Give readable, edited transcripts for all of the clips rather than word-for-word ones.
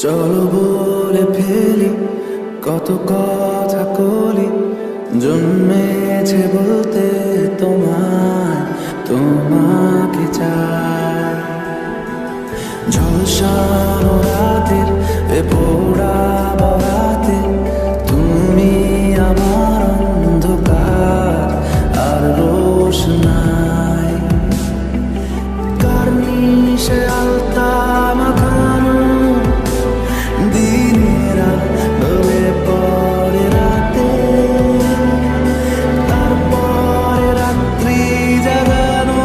চলো বলে ফেলি কত কথা কলি, জন্মেছে বলতে তোমাকে চাই। ঝলসানো রাতের এ পোড়া বরাতে তুমি আমার অন্ধকার আর রোশনাই। কার্নিশে আলতা মাখানো দিনের আলোয় পরে রাতে, তারপরে রাত্রি জাগানো।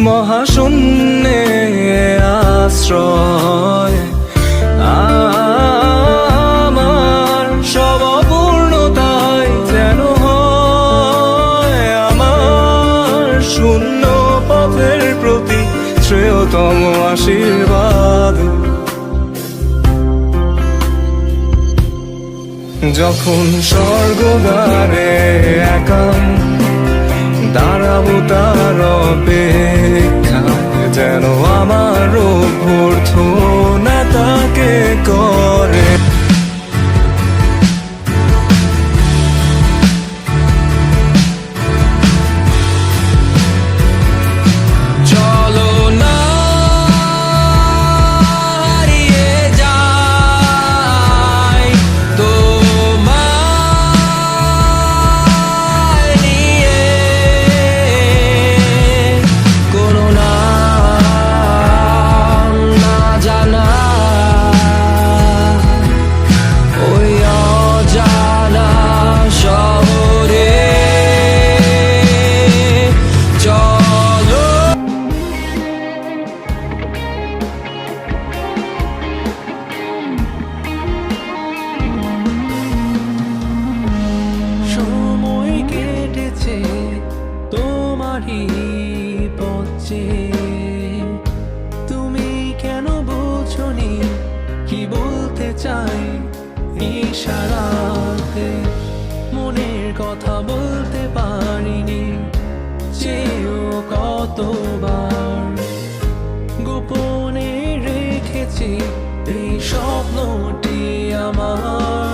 মহাশূন্যে আশ্রয় আমার, সব অপূর্ণতায় যেন হয় আমার শূন্য পথের প্রতি শ্রেয়তম আশীর্বাদ। যখন স্বর্গদ্বারে একা দাঁড়াবো তার অপেক্ষায়, যেন আমার অভ্যর্থনা তাকে করে। চলো না হারিয়ে যাই তোমায় নিয়ে, কোনো নাম না জানা ওই অজানা শহরে। চলো সময় কেটেছে তোমারই পথে, তুমি কেন বোঝনি কি বলতে চাই ইশারাতে। মনের কথা বলতে পারিনি চেয়েও কতবার, গোপনে রেখেছি এই স্বপ্নটি আমার।